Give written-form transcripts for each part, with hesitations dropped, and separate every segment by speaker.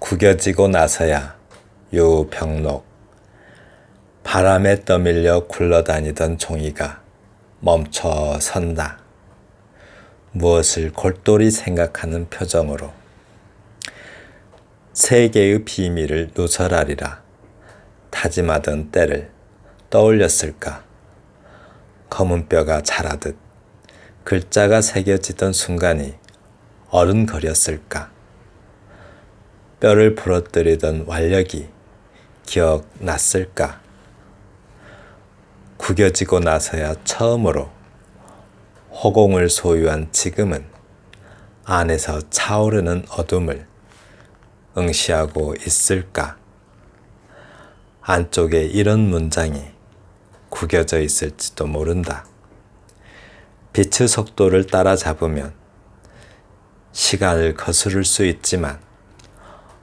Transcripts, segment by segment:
Speaker 1: 구겨지고 나서야 유병록. 바람에 떠밀려 굴러다니던 종이가 멈춰 선다. 무엇을 골똘히 생각하는 표정으로. 세계의 비밀을 누설하리라 다짐하던 때를 떠올렸을까. 검은 뼈가 자라듯 글자가 새겨지던 순간이 어른거렸을까. 뼈를 부러뜨리던 완력이 기억났을까. 구겨지고 나서야 처음으로 허공을 소유한 지금은 안에서 차오르는 어둠을 응시하고 있을까. 안쪽에 이런 문장이 구겨져 있을지도 모른다. 빛의 속도를 따라잡으면 시간을 거스를 수 있지만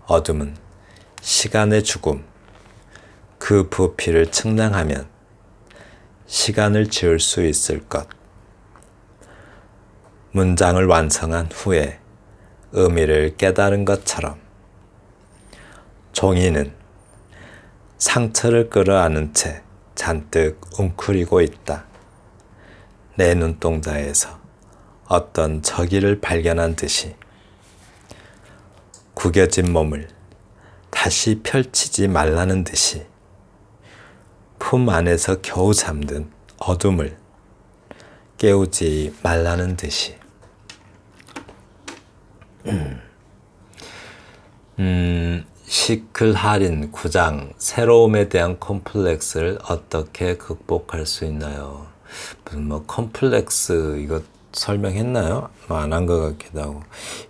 Speaker 1: 어둠은 시간의 죽음, 그 부피를 측량하면 시간을 지울 수 있을 것. 문장을 완성한 후에 의미를 깨달은 것처럼 종이는 상처를 끌어안은 채 잔뜩 웅크리고 있다. 내 눈동자에서 어떤 저기를 발견한 듯이 구겨진 몸을 다시 펼치지 말라는 듯이 품 안에서 겨우 잠든 어둠을 깨우지 말라는 듯이. 시클하린 9장 새로움에 대한 콤플렉스를 어떻게 극복할 수 있나요? 무슨 콤플렉스 이거 설명했나요? 안 한 것 같기도 하고.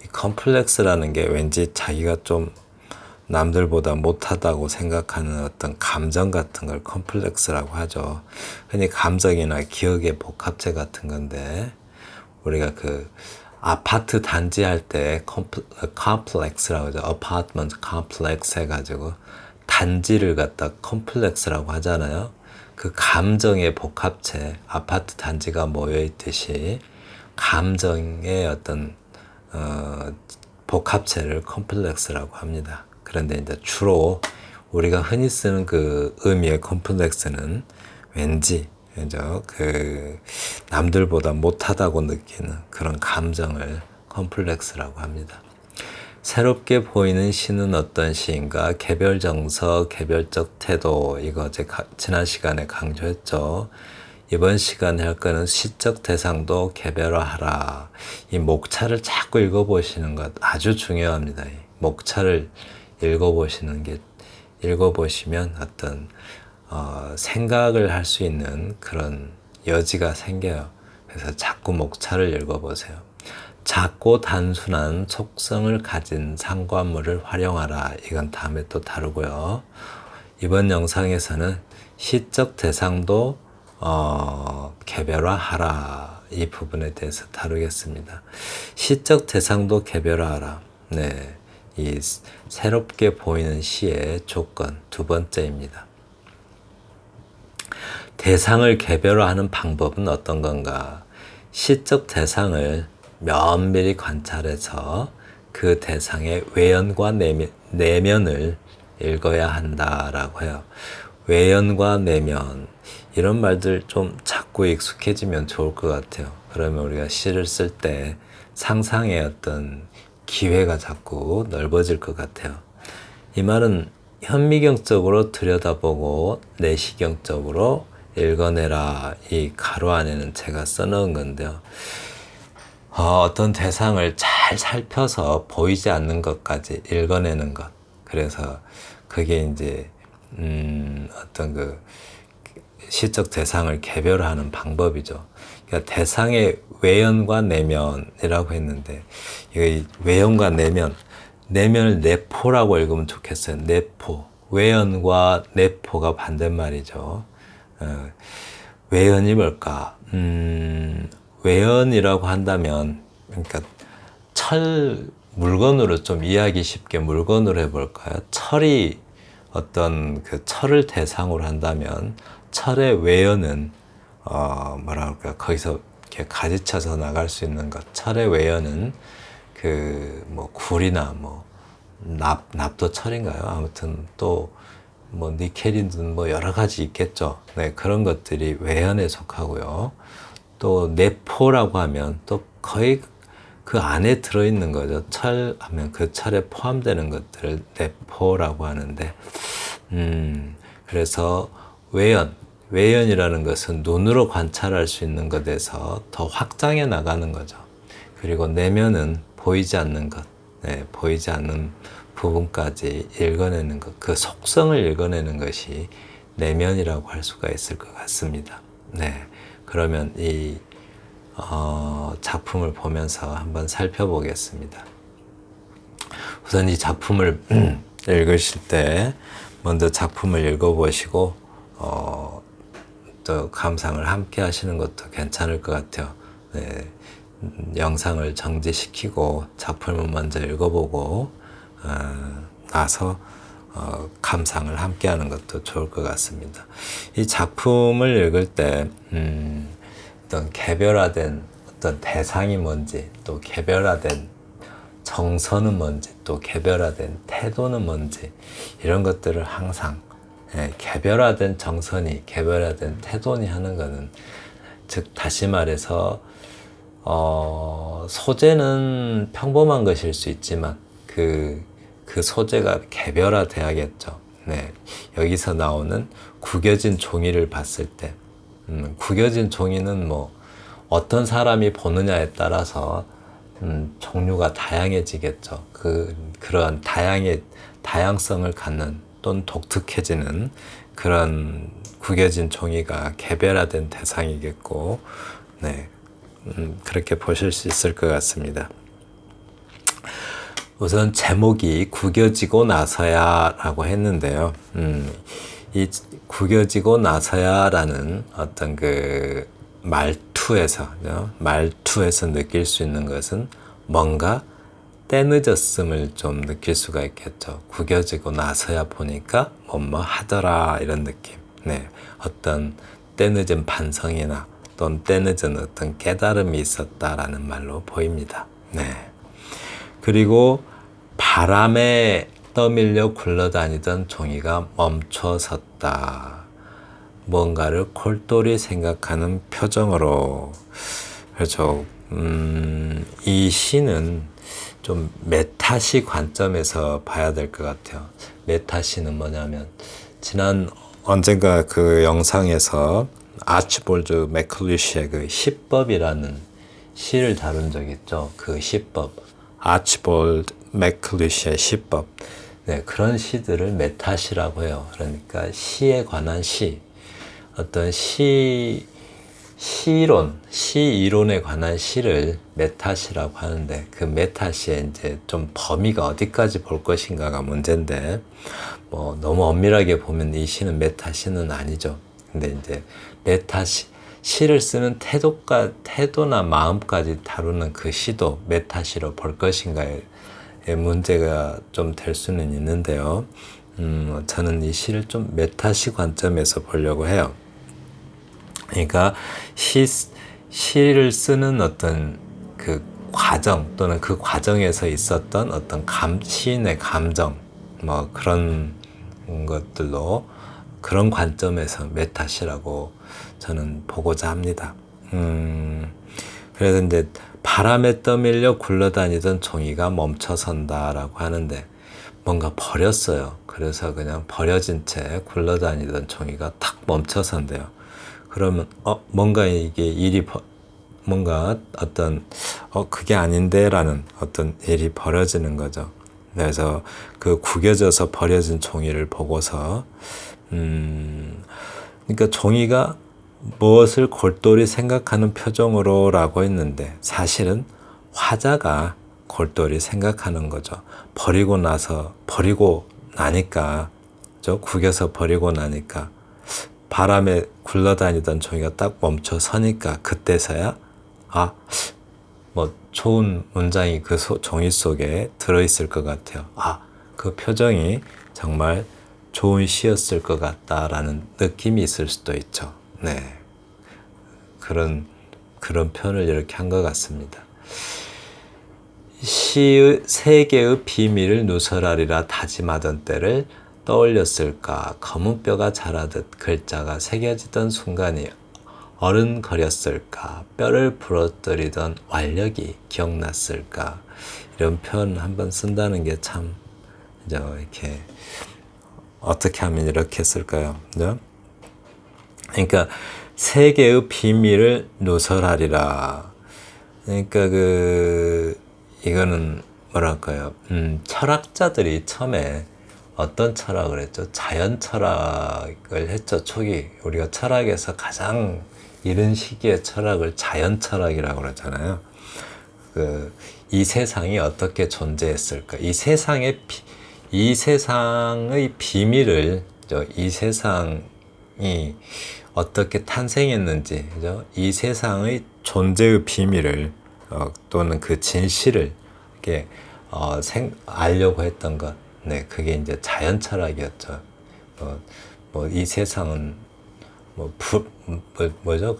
Speaker 1: 이 콤플렉스라는 게 왠지 자기가 좀 남들보다 못하다고 생각하는 어떤 감정 같은 걸 콤플렉스라고 하죠. 흔히 감정이나 기억의 복합체 같은 건데, 우리가 그 아파트 단지 할 때 컴플렉스라고 하죠. 어파트먼트 컴플렉스 해가지고 단지를 갖다 컴플렉스라고 하잖아요. 그 감정의 복합체, 아파트 단지가 모여 있듯이 감정의 어떤 복합체를 컴플렉스라고 합니다. 그런데 이제 주로 우리가 흔히 쓰는 그 의미의 컴플렉스는 왠지 그 남들보다 못하다고 느끼는 그런 감정을 컴플렉스라고 합니다. 새롭게 보이는 시는 어떤 시인가? 개별정서, 개별적 태도, 이거 지난 시간에 강조했죠. 이번 시간에 할 거는 시적 대상도 개별화하라. 이 목차를 자꾸 읽어보시는 것 아주 중요합니다. 이 목차를 읽어보시면 어떤 생각을 할 수 있는 그런 여지가 생겨요. 그래서 자꾸 목차를 읽어보세요. 작고 단순한 속성을 가진 상관물을 활용하라. 이건 다음에 또 다루고요. 이번 영상에서는 시적 대상도 개별화하라. 이 부분에 대해서 다루겠습니다. 시적 대상도 개별화하라. 네, 이 새롭게 보이는 시의 조건 두 번째입니다. 대상을 개별화하는 방법은 어떤 건가? 시적 대상을 면밀히 관찰해서 그 대상의 외연과 내면을 읽어야 한다라고 해요. 외연과 내면, 이런 말들 좀 자꾸 익숙해지면 좋을 것 같아요. 그러면 우리가 시를 쓸 때 상상의 어떤 기회가 자꾸 넓어질 것 같아요. 이 말은 현미경적으로 들여다보고 내시경적으로 읽어내라. 이 가로 안에는 제가 써놓은 건데요. 어떤 대상을 잘 살펴서 보이지 않는 것까지 읽어내는 것. 그래서 그게 이제 어떤 그 시적 대상을 개별화하는 방법이죠. 그러니까 대상의 외연과 내면이라고 했는데, 이 외연과 내면을 내포라고 읽으면 좋겠어요. 내포. 외연과 내포가 반대말이죠. 외연이 뭘까? 외연이라고 한다면, 그러니까 물건으로 좀 이해하기 쉽게 물건으로 해볼까요? 철이 어떤 그 철을 대상으로 한다면, 철의 외연은 뭐랄까, 거기서 이렇게 가지쳐서 나갈 수 있는 것. 철의 외연은 굴이나 납도철인가요? 아무튼 또 뭐 니켈이든 뭐 여러 가지 있겠죠. 네, 그런 것들이 외연에 속하고요. 또 내포라고 하면 또 거의 그 안에 들어있는 거죠. 철 하면 그 철에 포함되는 것들을 내포라고 하는데, 그래서 외연이라는 것은 눈으로 관찰할 수 있는 것에서 더 확장해 나가는 거죠. 그리고 내면은 보이지 않는 것, 네, 보이지 않는 부분까지 읽어내는 것, 그 속성을 읽어내는 것이 내면이라고 할 수가 있을 것 같습니다. 네, 그러면 이 작품을 보면서 한번 살펴보겠습니다. 우선 이 작품을 읽으실 때 먼저 작품을 읽어보시고 또 감상을 함께 하시는 것도 괜찮을 것 같아요. 네, 영상을 정지시키고 작품을 먼저 읽어보고 나서 감상을 함께 하는 것도 좋을 것 같습니다. 이 작품을 읽을 때 어떤 개별화된 어떤 대상이 뭔지, 또 개별화된 정서는 뭔지, 또 개별화된 태도는 뭔지, 이런 것들을 항상 개별화된 정서니 개별화된 태도니 하는 것은, 즉 다시 말해서 소재는 평범한 것일 수 있지만 그 소재가 개별화돼야겠죠. 네, 여기서 나오는 구겨진 종이를 봤을 때, 구겨진 종이는 뭐 어떤 사람이 보느냐에 따라서 종류가 다양해지겠죠. 그러한 다양성을 갖는 또는 독특해지는 그런 구겨진 종이가 개별화된 대상이겠고, 네, 그렇게 보실 수 있을 것 같습니다. 우선 제목이 구겨지고 나서야 라고 했는데요. 이 구겨지고 나서야 라는 어떤 그 말투에서 느낄 수 있는 것은 뭔가 때늦었음을 좀 느낄 수가 있겠죠. 구겨지고 나서야 보니까 뭐뭐 하더라 이런 느낌. 네, 어떤 때늦은 반성이나 또는 때늦은 어떤 깨달음이 있었다라는 말로 보입니다. 네. 그리고 바람에 떠밀려 굴러다니던 종이가 멈춰섰다. 뭔가를 골똘히 생각하는 표정으로. 그렇죠. 이 시는 좀 메타시 관점에서 봐야 될 것 같아요. 메타시는 뭐냐면, 언젠가 그 영상에서 아치볼드 맥클리시의 그 시법이라는 시를 다룬 적이 있죠. 그 시법. 아치볼드 맥클리시의 시법. 네, 그런 시들을 메타시라고 해요. 그러니까 시에 관한 시, 어떤 시 이론에 관한 시를 메타시라고 하는데, 그 메타시의 이제 좀 범위가 어디까지 볼 것인가가 문제인데, 뭐 너무 엄밀하게 보면 이 시는 메타시는 아니죠. 근데 이제 시를 쓰는 태도나 마음까지 다루는 그 시도 메타시로 볼 것인가의 문제가 좀 될 수는 있는데요. 저는 이 시를 좀 메타시 관점에서 보려고 해요. 그러니까 시를 쓰는 어떤 그 과정, 또는 그 과정에서 있었던 어떤 시인의 감정, 뭐 그런 것들로, 그런 관점에서 메타시라고 저는 보고자 합니다. 그래서 이제 바람에 떠밀려 굴러다니던 종이가 멈춰선다라고 하는데, 뭔가 버렸어요. 그래서 그냥 버려진 채 굴러다니던 종이가 탁 멈춰선대요. 그러면 뭔가 이게 뭔가 어떤 그게 아닌데라는 어떤 일이 벌어지는 거죠. 그래서 그 구겨져서 버려진 종이를 보고서 그러니까 종이가 무엇을 골똘히 생각하는 표정으로라고 했는데, 사실은 화자가 골똘히 생각하는 거죠. 버리고 나니까, 구겨서 버리고 나니까 바람에 굴러다니던 종이가 딱 멈춰 서니까, 그때서야 뭐 좋은 문장이 그 종이 속에 들어있을 것 같아요. 그 표정이 정말 좋은 시였을 것 같다라는 느낌이 있을 수도 있죠. 네, 그런 표현을 이렇게 한 것 같습니다. 시의 세계의 비밀을 누설하리라 다짐하던 때를 떠올렸을까. 검은 뼈가 자라듯 글자가 새겨지던 순간이 어른거렸을까. 뼈를 부러뜨리던 완력이 기억났을까. 이런 표현 한번 쓴다는 게 참 이렇게 어떻게 하면 이렇게 쓸까요? 그러니까 세계의 비밀을 누설하리라. 그러니까 이거는 뭐랄까요? 철학자들이 처음에 어떤 철학을 했죠? 자연 철학을 했죠. 초기 우리가 철학에서 가장 이른 시기의 철학을 자연 철학이라고 그러잖아요. 이 세상이 어떻게 존재했을까? 이 세상의 비밀을, 이 세상이 어떻게 탄생했는지, 그죠? 이 세상의 존재의 비밀을 또는 그 진실을 이렇게 알려고 했던 것, 네, 그게 이제 자연 철학이었죠. 이 세상은 뭐죠?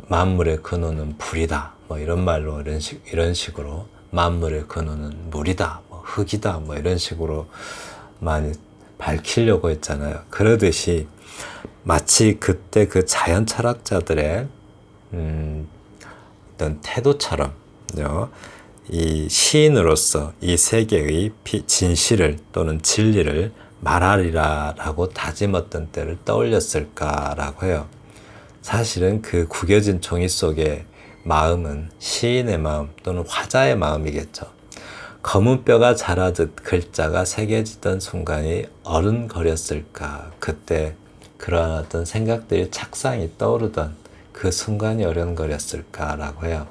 Speaker 1: 만물의 근원은 불이다. 이런 말로 이런 식으로 만물의 근원은 물이다, 흙이다, 이런 식으로 많이 밝히려고 했잖아요. 그러듯이 마치 그때 그 자연 철학자들의 어떤 태도처럼 이 시인으로서 이 세계의 진실을 또는 진리를 말하리라라고 다짐했던 때를 떠올렸을까라고 해요. 사실은 그 구겨진 종이 속의 마음은 시인의 마음 또는 화자의 마음이겠죠. 검은 뼈가 자라듯 글자가 새겨지던 순간이 어른거렸을까. 그때 그러한 어떤 생각들이 착상이 떠오르던 그 순간이 어른거렸을까라고 해요.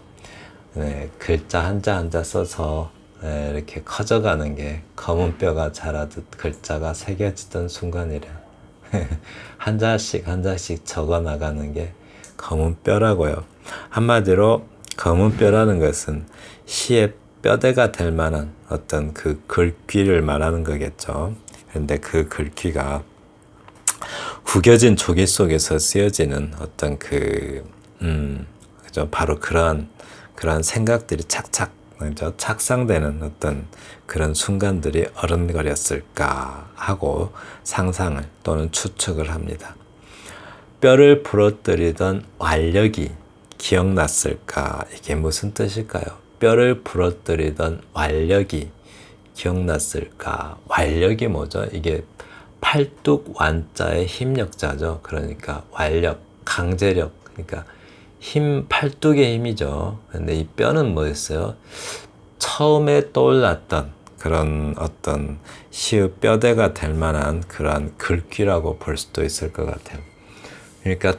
Speaker 1: 네, 글자 한자 한자 써서 이렇게 커져가는 게 검은 뼈가 자라듯 글자가 새겨지던 순간이래. 한자씩 한자씩 적어 나가는 게 검은 뼈라고요. 한마디로 검은 뼈라는 것은 시의 뼈대가 될 만한 어떤 그 글귀를 말하는 거겠죠. 그런데 그 글귀가 구겨진 조개 속에서 쓰여지는 어떤 그죠? 바로 그런 생각들이 착착, 그죠? 착상되는 어떤 그런 순간들이 어른거렸을까 하고 상상을 또는 추측을 합니다. 뼈를 부러뜨리던 완력이 기억났을까? 이게 무슨 뜻일까요? 뼈를 부러뜨리던 완력이 기억났을까? 완력이 뭐죠? 이게 팔뚝 완자의 힘력자죠. 그러니까 완력, 강제력, 그러니까 팔뚝의 힘이죠. 근데 이 뼈는 뭐였어요? 처음에 떠올랐던 그런 어떤 시의 뼈대가 될 만한 그런 글귀라고 볼 수도 있을 것 같아요. 그러니까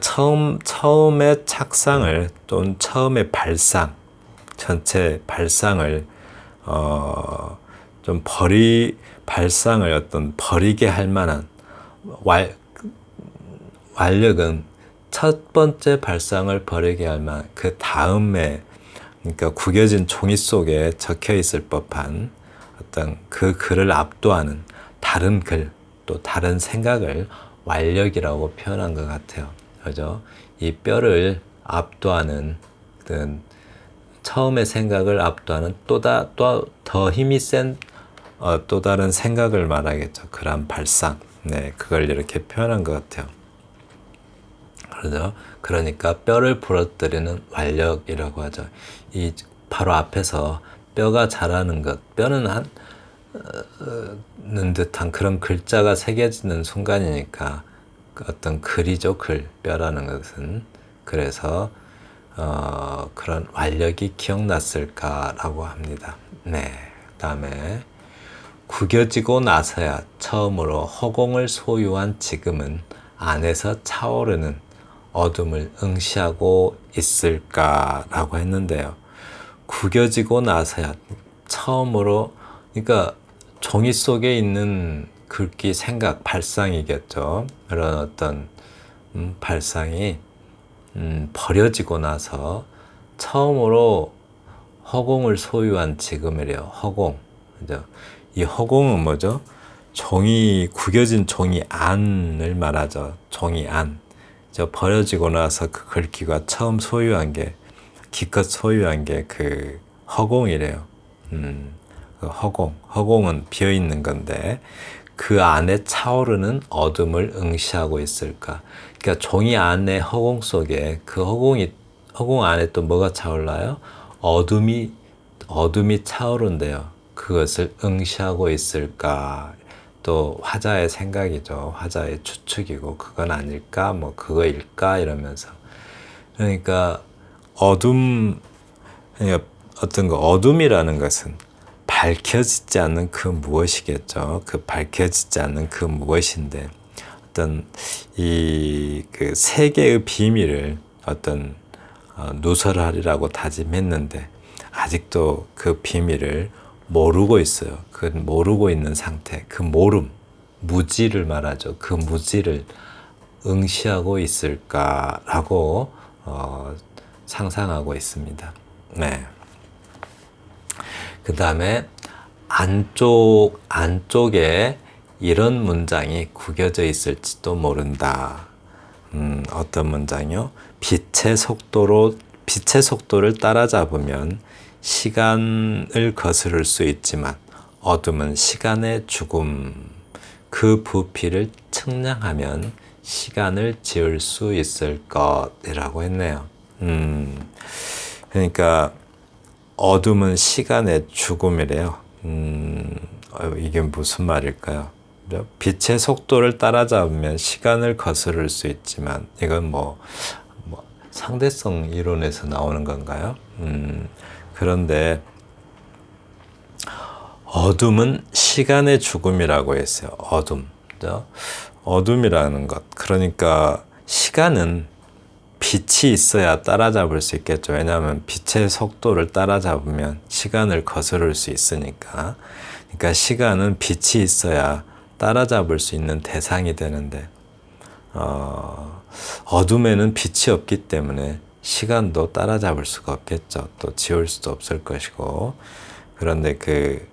Speaker 1: 처음에 착상을 또는 처음에 전체 발상을 좀 발상을 어떤 버리게 할 만한 완력은 첫 번째 발상을 버리게 할 만한 그 다음에, 그러니까 구겨진 종이 속에 적혀 있을 법한 어떤 그 글을 압도하는 다른 글, 또 다른 생각을 완력이라고 표현한 것 같아요. 그죠? 이 뼈를 압도하는 처음의 생각을 압도하는 또 더 힘이 센 또 다른 생각을 말하겠죠. 그런 발상. 네, 그걸 이렇게 표현한 것 같아요. 그러죠? 그러니까 뼈를 부러뜨리는 완력이라고 하죠. 이 바로 앞에서 뼈가 자라는 것, 뼈는 는 듯한 그런 글자가 새겨지는 순간이니까 어떤 글이죠. 뼈라는 것은. 그래서 그런 완력이 기억났을까라고 합니다. 네, 다음에 구겨지고 나서야 처음으로 허공을 소유한 지금은 안에서 차오르는 어둠을 응시하고 있을까라고 했는데요. 구겨지고 나서야 처음으로, 그러니까 종이 속에 있는 글귀, 생각, 발상이겠죠. 그런 어떤 발상이 버려지고 나서 처음으로 허공을 소유한 지금이래요. 허공. 그죠? 이 허공은 뭐죠? 구겨진 종이 안을 말하죠. 종이 안. 버려지고 나서 그 글귀가 처음 기껏 소유한 게 그 허공이래요. 그 허공은 비어 있는 건데 그 안에 차오르는 어둠을 응시하고 있을까? 그러니까 종이 안에 허공 속에 그 허공 안에 또 뭐가 차올라요? 어둠이 차오른대요. 그것을 응시하고 있을까? 또 화자의 생각이죠. 화자의 추측이고 그건 아닐까? 뭐 그거일까? 이러면서 그러니까 그러니까 어떤 거 어둠이라는 것은 밝혀지지 않는 그 무엇이겠죠. 그 밝혀지지 않는 그 무엇인데 어떤 그 세계의 비밀을 어떤 누설하리라고 다짐했는데 아직도 그 비밀을 모르고 있어요. 그 모르고 있는 상태, 그 모름, 무지를 말하죠. 그 무지를 응시하고 있을까라고 상상하고 있습니다. 네. 그 다음에 안쪽에 이런 문장이 구겨져 있을지도 모른다. 어떤 문장이요? 빛의 속도를 따라잡으면 시간을 거스를 수 있지만 어둠은 시간의 죽음. 그 부피를 측량하면 시간을 지울 수 있을 것이라고 했네요. 그러니까 어둠은 시간의 죽음이래요. 이게 무슨 말일까요? 빛의 속도를 따라잡으면 시간을 거스를 수 있지만 이건 뭐 상대성 이론에서 나오는 건가요? 그런데 어둠은 시간의 죽음이라고 했어요. 어둠이라는 것. 그러니까 시간은 빛이 있어야 따라잡을 수 있겠죠. 왜냐하면 빛의 속도를 따라잡으면 시간을 거스를 수 있으니까. 그러니까 시간은 빛이 있어야 따라잡을 수 있는 대상이 되는데 어둠에는 빛이 없기 때문에 시간도 따라잡을 수가 없겠죠. 또 지울 수도 없을 것이고. 그런데 그러니까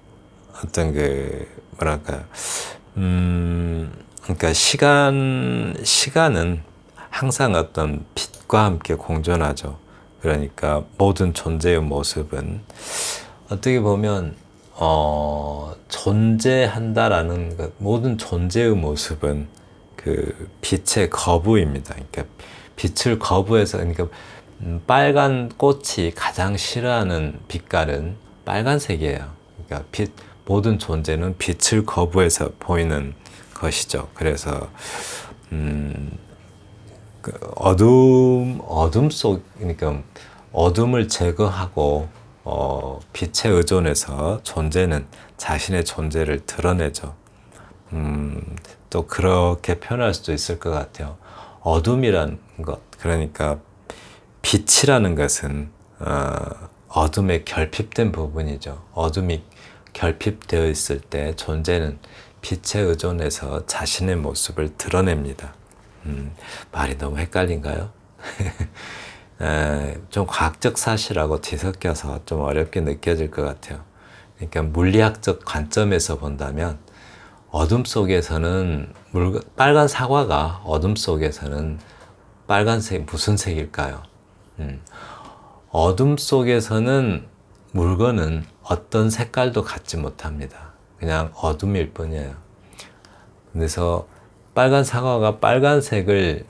Speaker 1: 시간은 항상 어떤 빛과 함께 공존하죠. 그러니까 모든 존재의 모습은 어떻게 보면 존재한다라는 것, 모든 존재의 모습은 그 빛의 거부입니다. 그러니까 빛을 거부해서 그러니까 빨간 꽃이 가장 싫어하는 빛깔은 빨간색이에요. 그러니까 모든 존재는 빛을 거부해서 보이는 것이죠. 그래서 그러니까 어둠을 제거하고 빛에 의존해서 존재는 자신의 존재를 드러내죠. 또 그렇게 표현할 수도 있을 것 같아요. 어둠이란 것, 그러니까 빛이라는 것은 어둠에 결핍된 부분이죠. 어둠이 결핍되어 있을 때 존재는 빛에 의존해서 자신의 모습을 드러냅니다. 말이 너무 헷갈린가요? 좀 과학적 사실하고 뒤섞여서 좀 어렵게 느껴질 것 같아요. 그러니까 물리학적 관점에서 본다면 어둠 속에서는 빨간 사과가 어둠 속에서는 빨간색 무슨 색일까요? 어둠 속에서는 물건은 어떤 색깔도 갖지 못합니다. 그냥 어둠일 뿐이에요. 그래서 빨간 사과가 빨간색은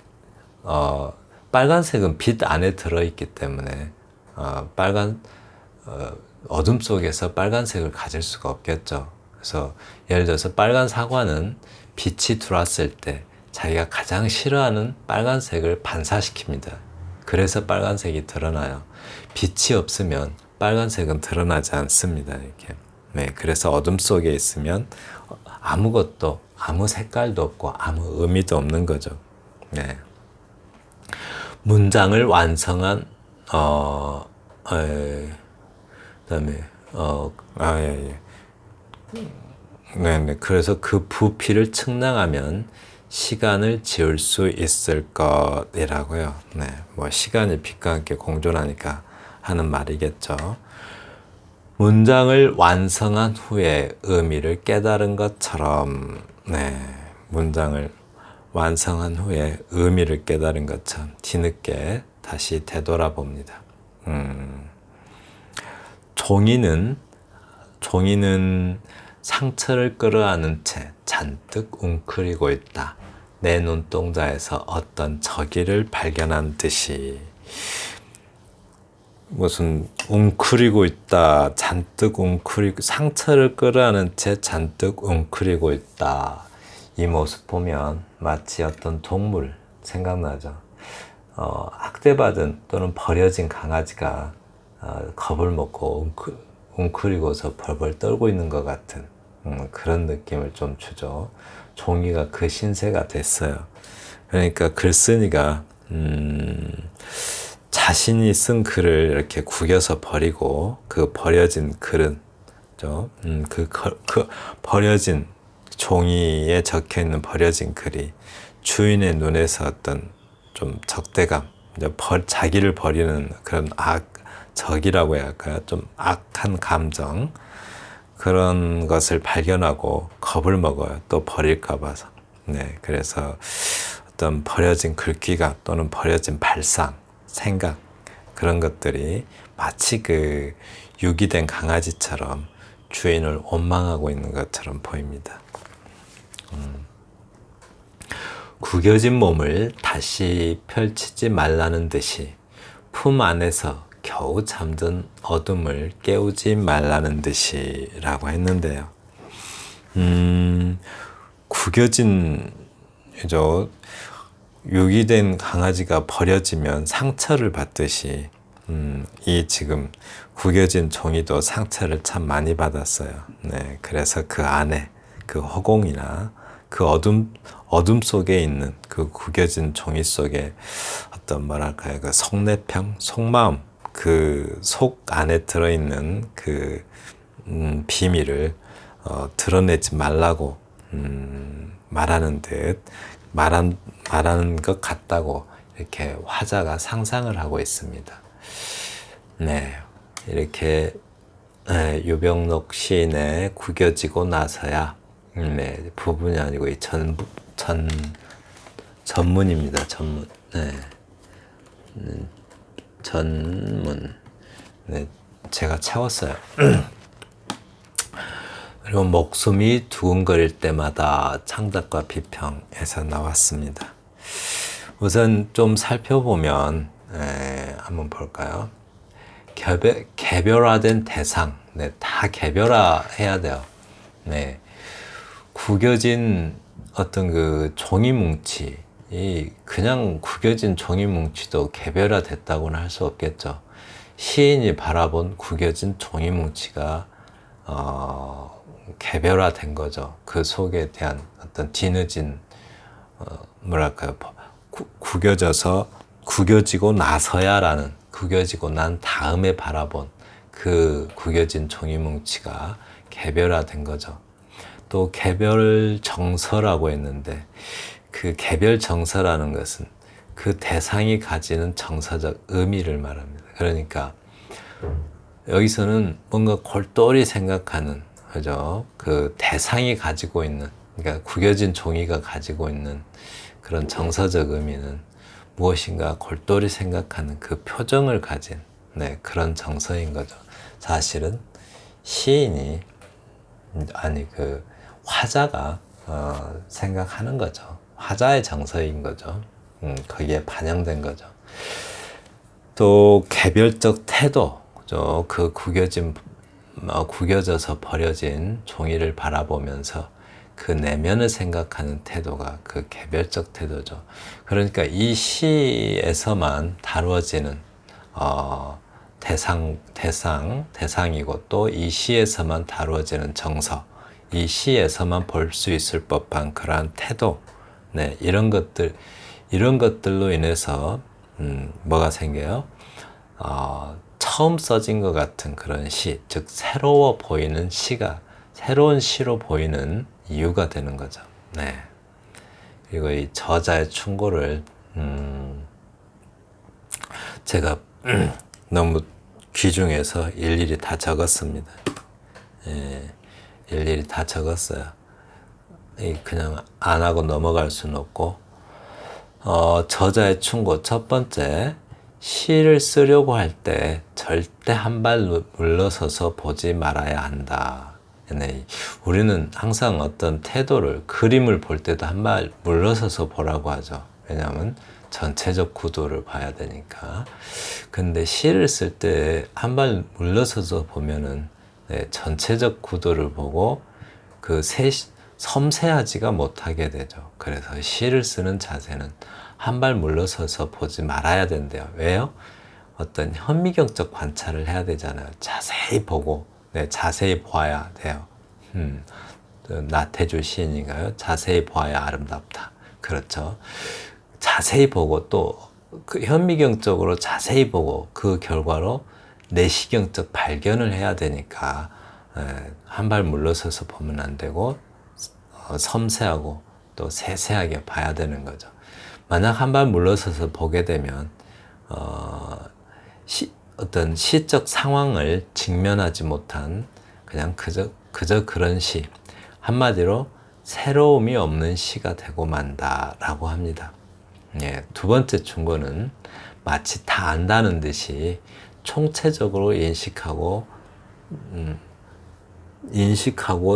Speaker 1: 빛 안에 들어있기 때문에 어둠 속에서 빨간색을 가질 수가 없겠죠. 그래서 예를 들어서 빨간 사과는 빛이 들어왔을 때 자기가 가장 싫어하는 빨간색을 반사시킵니다. 그래서 빨간색이 드러나요. 빛이 없으면 빨간색은 드러나지 않습니다. 이렇게. 네, 그래서 어둠 속에 있으면 아무 색깔도 없고 아무 의미도 없는 거죠. 네. 문장을 완성한 그다음에 네. 그래서 그 부피를 측량하면 시간을 지울 수 있을 것이라고요. 네. 뭐 시간이 빛과 함께 공존하니까 하는 말이겠죠. 문장을 완성한 후에 의미를 깨달은 것처럼, 네. 문장을 완성한 후에 의미를 깨달은 것처럼 뒤늦게 다시 되돌아봅니다. 종이는 종이는 상처를 끌어안은 채 잔뜩 웅크리고 있다. 내 눈동자에서 어떤 저기를 발견한 듯이. 무슨 웅크리고 있다, 잔뜩 웅크리고, 상처를 끌어안은 채 잔뜩 웅크리고 있다. 이 모습 보면 마치 어떤 동물 생각나죠. 학대받은 또는 버려진 강아지가 겁을 먹고 웅크리고서 벌벌 떨고 있는 것 같은 그런 느낌을 좀 주죠. 종이가 그 신세가 됐어요. 그러니까 글쓴이가 자신이 쓴 글을 이렇게 구겨서 버리고 그 버려진 글은 그 버려진 종이에 적혀 있는 버려진 글이 주인의 눈에서 어떤 좀 적대감, 자기를 버리는 그런 적이라고 해야 할까요? 좀 악한 감정, 그런 것을 발견하고 겁을 먹어요. 또 버릴까 봐서. 네, 그래서 어떤 버려진 글귀가 또는 버려진 발상, 생각, 그런 것들이 마치 그 유기된 강아지처럼 주인을 원망하고 있는 것처럼 보입니다. 구겨진 몸을 다시 펼치지 말라는 듯이 품 안에서 겨우 잠든 어둠을 깨우지 말라는 듯이 라고 했는데요. 구겨진 유기된 강아지가 버려지면 상처를 받듯이 이 지금 구겨진 종이도 상처를 참 많이 받았어요. 네, 그래서 그 안에 그 허공이나 그 어둠 속에 있는 그 구겨진 종이 속에 어떤 뭐랄까요, 그 속내평, 속마음, 그 속 안에 들어있는 그 비밀을 드러내지 말라고 말하는 듯 말하는 것 같다고 이렇게 화자가 상상을 하고 있습니다. 네, 이렇게 유병록 시인의 구겨지고 나서야, 네, 부분이 아니고 이 전문입니다. 전문. 네. 전문. 네, 제가 채웠어요. 그리고 목숨이 두근거릴 때마다 창작과 비평에서 나왔습니다. 우선 좀 살펴보면 한번 볼까요? 개별화된 대상, 네, 다 개별화해야 돼요. 네, 구겨진 어떤 그 종이 뭉치, 그냥 구겨진 종이 뭉치도 개별화됐다고는 할 수 없겠죠. 시인이 바라본 구겨진 종이 뭉치가 개별화된 거죠. 그 속에 대한 어떤 뒤늦은 뭐랄까요, 구겨지고 나서야라는, 구겨지고 난 다음에 바라본 그 구겨진 종이 뭉치가 개별화된 거죠. 또 개별 정서라고 했는데, 그 개별 정서라는 것은 그 대상이 가지는 정서적 의미를 말합니다. 그러니까 여기서는 뭔가 골똘히 생각하는, 그죠? 그 대상이 가지고 있는, 그러니까 구겨진 종이가 가지고 있는 그런 정서적 의미는 무엇인가 골똘히 생각하는 그 표정을 가진, 네, 그런 정서인 거죠. 사실은 시인이, 그 화자가 생각하는 거죠. 화자의 정서인 거죠. 거기에 반영된 거죠. 또 개별적 태도, 그죠? 그 구겨져서 버려진 종이를 바라보면서 그 내면을 생각하는 태도가 그 개별적 태도죠. 그러니까 이 시에서만 다루어지는 대상이고, 또 이 시에서만 다루어지는 정서, 이 시에서만 볼 수 있을 법한 그러한 태도, 네, 이런 것들로 인해서 뭐가 생겨요? 처음 써진 것 같은 그런 시, 즉 새로워 보이는 시가 새로운 시로 보이는 이유가 되는 거죠. 네. 그리고 이 저자의 충고를 제가 너무 귀중해서 일일이 다 적었습니다. 예, 일일이 다 적었어요. 그냥 안 하고 넘어갈 수는 없고, 저자의 충고 첫 번째, 시를 쓰려고 할 때 절대 한 발 물러서서 보지 말아야 한다. 네, 우리는 항상 어떤 태도를, 그림을 볼 때도 한 발 물러서서 보라고 하죠. 왜냐하면 전체적 구도를 봐야 되니까. 근데 시를 쓸 때 한 발 물러서서 보면은 네, 전체적 구도를 보고 그 섬세하지가 못하게 되죠. 그래서 시를 쓰는 자세는 한 발 물러서서 보지 말아야 된대요. 왜요? 어떤 현미경적 관찰을 해야 되잖아요. 자세히 보고, 네, 자세히 보아야 돼요. 나태주 시인인가요? 자세히 보아야 아름답다. 그렇죠. 자세히 보고 또 그 현미경적으로 자세히 보고 그 결과로 내시경적 발견을 해야 되니까 한 발 물러서서 보면 안 되고 섬세하고 또 세세하게 봐야 되는 거죠. 만약 한 발 물러서서 보게 되면 어떤 시적 상황을 직면하지 못한 그냥 그저 그런 시, 한마디로 새로움이 없는 시가 되고 만다라고 합니다. 예, 두 번째 충고는 마치 다 안다는 듯이 총체적으로 인식하고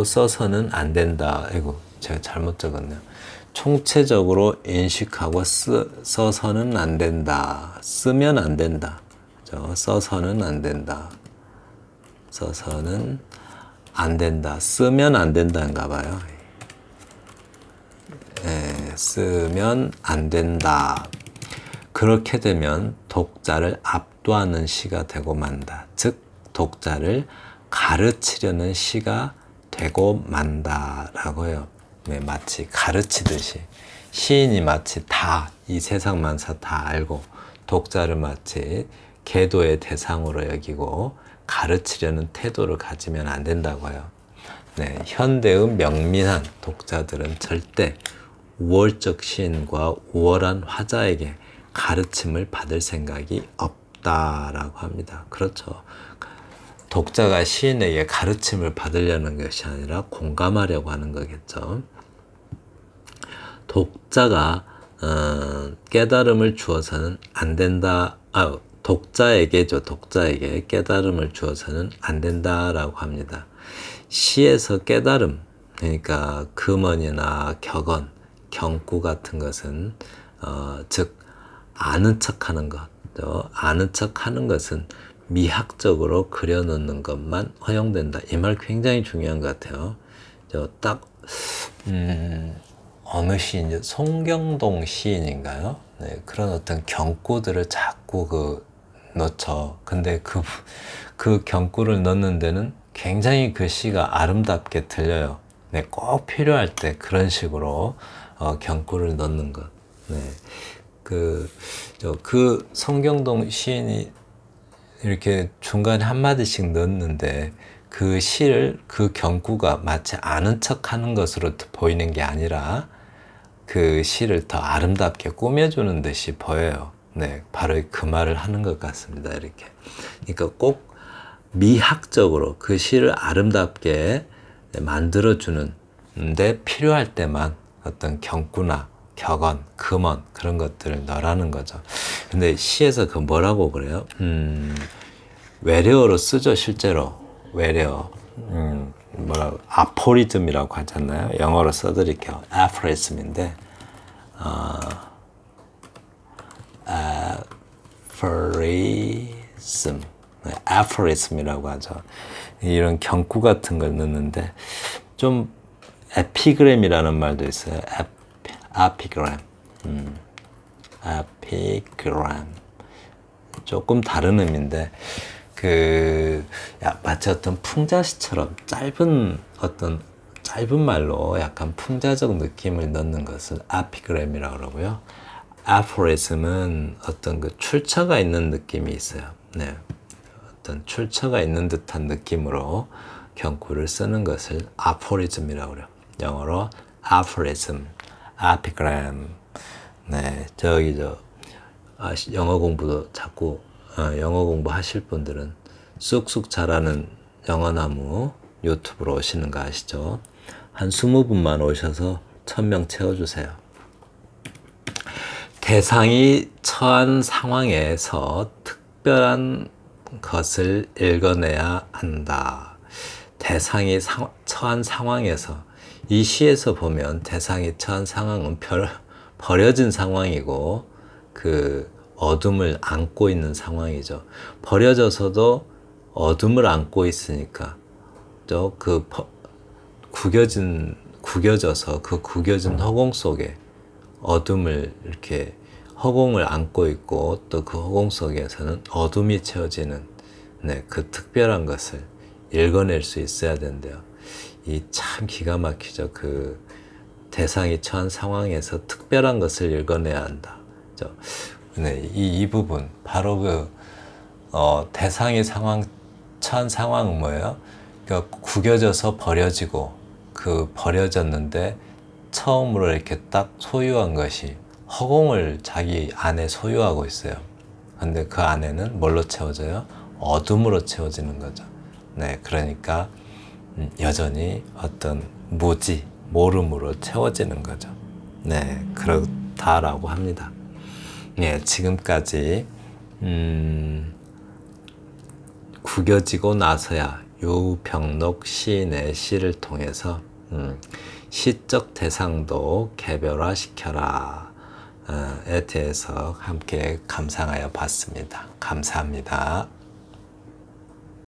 Speaker 1: 써서는 안 된다. 아이고, 제가 잘못 적었네요. 총체적으로 인식하고 써서는 안 된다. 쓰면 안 된다. 그죠? 써서는 안 된다. 써서는 안 된다. 쓰면 안 된다인가 봐요. 쓰면 안 된다. 그렇게 되면 독자를 압도하는 시가 되고 만다. 즉 독자를 가르치려는 시가 되고 만다라고 해요. 네, 마치 가르치듯이 시인이 마치 다 이 세상 만사 다 알고 독자를 마치 계도의 대상으로 여기고 가르치려는 태도를 가지면 안 된다고 해요. 네, 현대의 명민한 독자들은 절대 우월적 시인과 우월한 화자에게 가르침을 받을 생각이 없다라고 합니다. 그렇죠. 독자가 시인에게 가르침을 받으려는 것이 아니라 공감하려고 하는 거겠죠. 독자가 깨달음을 주어서는 안 된다. 독자에게 깨달음을 주어서는 안 된다라고 합니다. 시에서 깨달음, 그러니까 금언이나 격언, 경구 같은 것은 즉 아는 척하는 것, 아는 척하는 것은 미학적으로 그려놓는 것만 허용된다. 이 말 굉장히 중요한 것 같아요. 어느 시인이죠? 송경동 시인인가요? 네, 그런 어떤 경구들을 자꾸 넣죠. 근데 그 경구를 넣는 데는 굉장히 그 시가 아름답게 들려요. 네, 꼭 필요할 때 그런 식으로 경구를 넣는 것. 네, 그 송경동 시인이 이렇게 중간에 한마디씩 넣는데 그 시를 그 경구가 마치 아는 척 하는 것으로 보이는 게 아니라 그 시를 더 아름답게 꾸며주는 듯이 보여요. 네, 바로 그 말을 하는 것 같습니다. 이렇게. 그러니까 꼭 미학적으로 그 시를 아름답게 만들어주는데 필요할 때만 어떤 경구나 격언, 금언 그런 것들을 넣으라는 거죠. 근데 시에서 그 뭐라고 그래요? 외래어로 쓰죠, 실제로. 외래어. 아포리즘이라고 하잖아요. 영어로 써드릴게요. aphorism인데, aphorism이라고 하죠. 이런 경구 같은 걸 넣는데, 좀 에피그램이라는 말도 있어요. 에피그램. 에피그램. 조금 다른 의미인데, 마치 어떤 풍자시처럼 짧은 말로 약간 풍자적 느낌을 넣는 것을 아피그램이라고 그러고요. 아포리즘은 어떤 그 출처가 있는 느낌이 있어요. 네. 어떤 출처가 있는 듯한 느낌으로 경구를 쓰는 것을 아포리즘이라고 그래요. 영어로 aphorism, epigram. 네, 영어 공부도 자꾸 영어 공부하실 분들은 쑥쑥 자라는 영어나무 유튜브로 오시는 거 아시죠? 한 20분만 오셔서 1000명 채워주세요. 대상이 처한 상황에서 특별한 것을 읽어내야 한다. 대상이 처한 상황에서, 이 시에서 보면 대상이 처한 상황은 버려진 상황이고 그 어둠을 안고 있는 상황이죠. 버려져서도 어둠을 안고 있으니까 또 그 구겨져서 그 구겨진 허공 속에 어둠을 이렇게 허공을 안고 있고 또 그 허공 속에서는 어둠이 채워지는 그 특별한 것을 읽어낼 수 있어야 된대요. 이 참 기가 막히죠. 그 대상이 처한 상황에서 특별한 것을 읽어내야 한다. 이 부분 바로 그 대상이 처한 상황은 뭐예요? 그러니까 구겨져서 버려지고 그 버려졌는데 처음으로 이렇게 딱 소유한 것이 허공을 자기 안에 소유하고 있어요. 근데 그 안에는 뭘로 채워져요? 어둠으로 채워지는 거죠. 그러니까 여전히 어떤 무지, 모름으로 채워지는 거죠. 그렇다라고 합니다. 지금까지 구겨지고 나서야 유병록 시인의 시를 통해서 시적 대상도 개별화시켜라 에 대해서 함께 감상하여 봤습니다. 감사합니다.